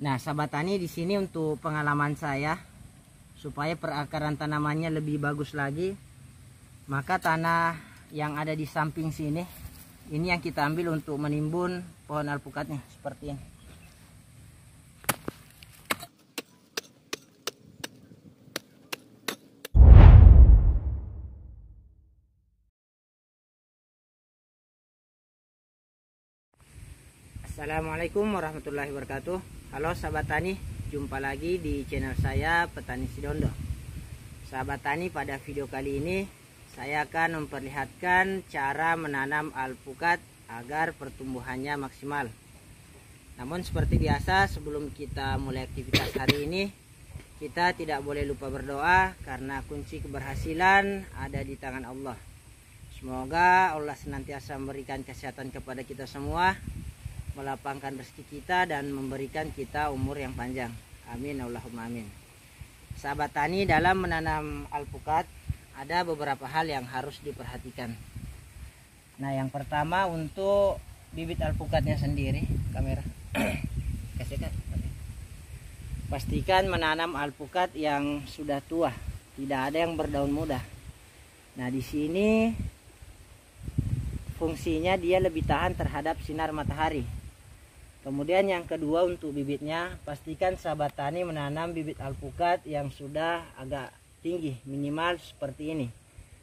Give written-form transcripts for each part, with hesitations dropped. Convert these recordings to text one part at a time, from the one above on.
Nah, sahabat tani, di sini untuk pengalaman saya supaya perakaran tanamannya lebih bagus lagi, maka tanah yang ada di samping sini ini yang kita ambil untuk menimbun pohon alpukatnya seperti ini. Assalamualaikum warahmatullahi wabarakatuh. Halo sahabat tani, jumpa lagi di channel saya Petani Sidondo. Sahabat tani, pada video kali ini saya akan memperlihatkan cara menanam alpukat agar pertumbuhannya maksimal. Namun seperti biasa, sebelum kita mulai aktivitas hari ini, kita tidak boleh lupa berdoa karena kunci keberhasilan ada di tangan Allah. Semoga Allah senantiasa memberikan kesehatan kepada kita semua, melapangkan rezeki kita dan memberikan kita umur yang panjang. Amin Allahumma amin. Sahabat tani, dalam menanam alpukat ada beberapa hal yang harus diperhatikan. Nah, yang pertama untuk bibit alpukatnya sendiri, kamera kasihkan. Pastikan menanam alpukat yang sudah tua, tidak ada yang berdaun muda. Nah, di sini fungsinya dia lebih tahan terhadap sinar matahari. Kemudian yang kedua untuk bibitnya, pastikan sahabat tani menanam bibit alpukat yang sudah agak tinggi, minimal seperti ini.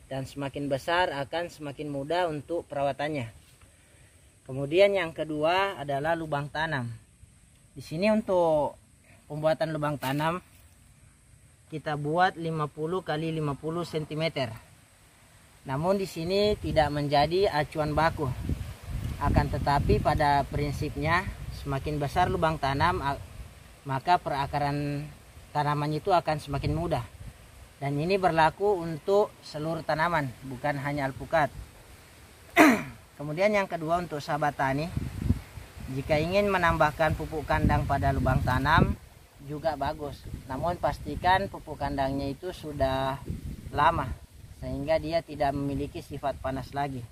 Dan semakin besar akan semakin mudah untuk perawatannya. Kemudian yang kedua adalah lubang tanam. Di sini untuk pembuatan lubang tanam kita buat 50 x 50 cm. Namun di sini tidak menjadi acuan baku. Akan tetapi pada prinsipnya semakin besar lubang tanam, maka perakaran tanaman itu akan semakin mudah. Dan ini berlaku untuk seluruh tanaman, bukan hanya alpukat. Kemudian yang kedua untuk sahabat tani, jika ingin menambahkan pupuk kandang pada lubang tanam juga bagus. Namun pastikan pupuk kandangnya itu sudah lama, sehingga dia tidak memiliki sifat panas lagi.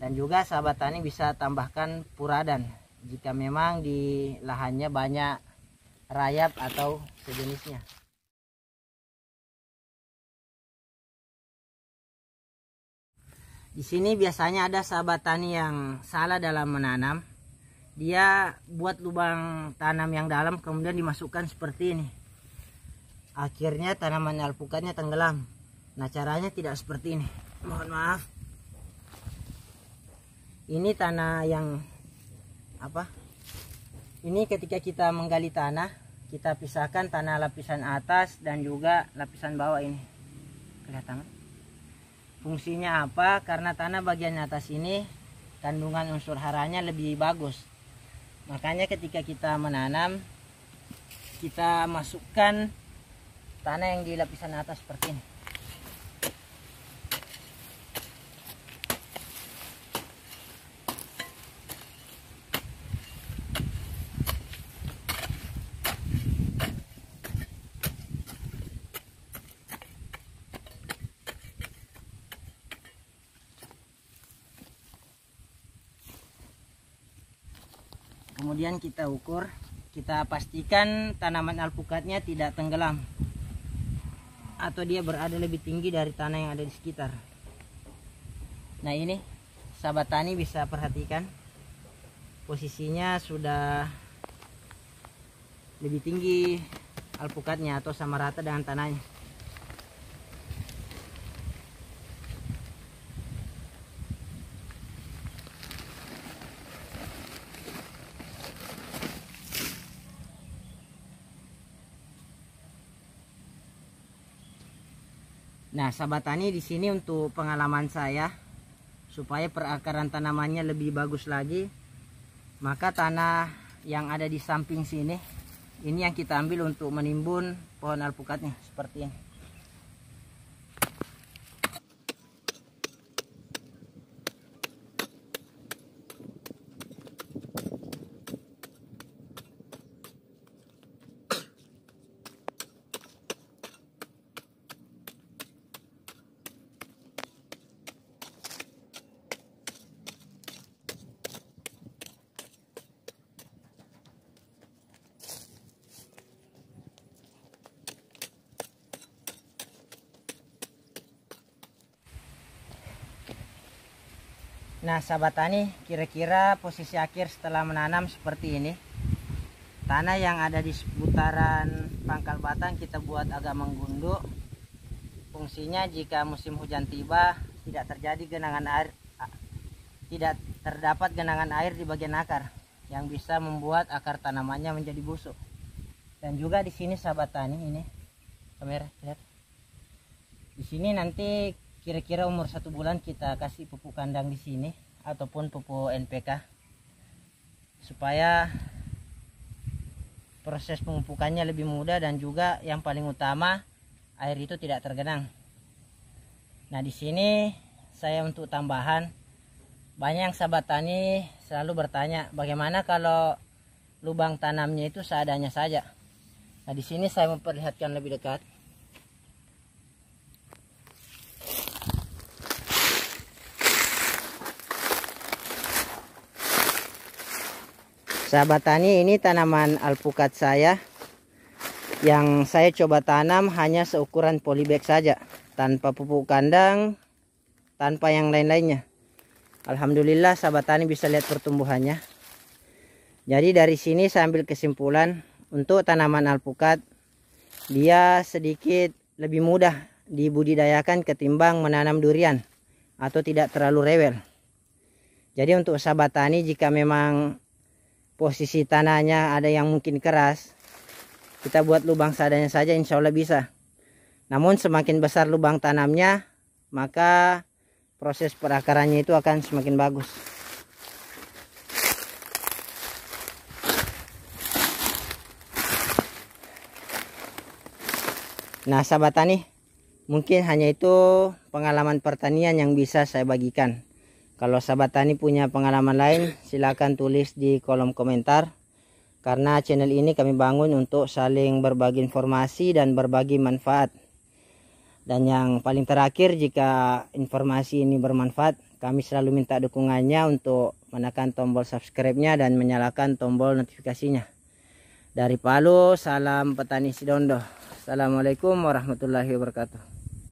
Dan juga sahabat tani bisa tambahkan puradan jika memang di lahannya banyak rayap atau sejenisnya. Di sini biasanya ada sahabat tani yang salah dalam menanam. Dia buat lubang tanam yang dalam kemudian dimasukkan seperti ini. Akhirnya tanaman alpukatnya tenggelam. Nah, caranya tidak seperti ini. Mohon maaf. Ini tanah yang ini ketika kita menggali tanah, kita pisahkan tanah lapisan atas dan juga lapisan bawah ini. Kelihatan? Fungsinya apa? Karena tanah bagian atas ini kandungan unsur haranya lebih bagus. Makanya ketika kita menanam, kita masukkan tanah yang di lapisan atas seperti ini. Kemudian kita ukur, kita pastikan tanaman alpukatnya tidak tenggelam atau dia berada lebih tinggi dari tanah yang ada di sekitar. Nah, ini sahabat tani bisa perhatikan posisinya sudah lebih tinggi alpukatnya atau sama rata dengan tanahnya. Nah, sahabat tani, di sini untuk pengalaman saya supaya perakaran tanamannya lebih bagus lagi, maka tanah yang ada di samping sini ini yang kita ambil untuk menimbun pohon alpukatnya seperti ini. Nah sahabat tani, kira-kira posisi akhir setelah menanam seperti ini. Tanah yang ada di seputaran pangkal batang kita buat agak menggunduk. Fungsinya jika musim hujan tiba tidak terjadi genangan air, tidak terdapat genangan air di bagian akar yang bisa membuat akar tanamannya menjadi busuk. Dan juga di sini sahabat tani, ini kamera lihat. Di sini nanti kira-kira umur 1 bulan kita kasih pupuk kandang di sini ataupun pupuk NPK supaya proses pemupukannya lebih mudah dan juga yang paling utama air itu tidak tergenang. Nah di sini saya untuk tambahan, banyak sahabat tani selalu bertanya bagaimana kalau lubang tanamnya itu seadanya saja. Nah di sini saya memperlihatkan lebih dekat. Sahabat tani, ini tanaman alpukat saya yang saya coba tanam hanya seukuran polybag saja, tanpa pupuk kandang, tanpa yang lain-lainnya. Alhamdulillah sahabat tani bisa lihat pertumbuhannya. Jadi dari sini saya ambil kesimpulan untuk tanaman alpukat dia sedikit lebih mudah dibudidayakan ketimbang menanam durian atau tidak terlalu rewel. Jadi untuk sahabat tani, jika memang posisi tanahnya ada yang mungkin keras, kita buat lubang seadanya saja, insya Allah bisa. Namun semakin besar lubang tanamnya, maka proses perakarannya itu akan semakin bagus. Nah sahabat tani, mungkin hanya itu pengalaman pertanian yang bisa saya bagikan. Kalau sahabat tani punya pengalaman lain, silakan tulis di kolom komentar. Karena channel ini kami bangun untuk saling berbagi informasi dan berbagi manfaat. Dan yang paling terakhir, jika informasi ini bermanfaat, kami selalu minta dukungannya untuk menekan tombol subscribe-nya dan menyalakan tombol notifikasinya. Dari Palu, salam petani Sidondo. Assalamualaikum warahmatullahi wabarakatuh.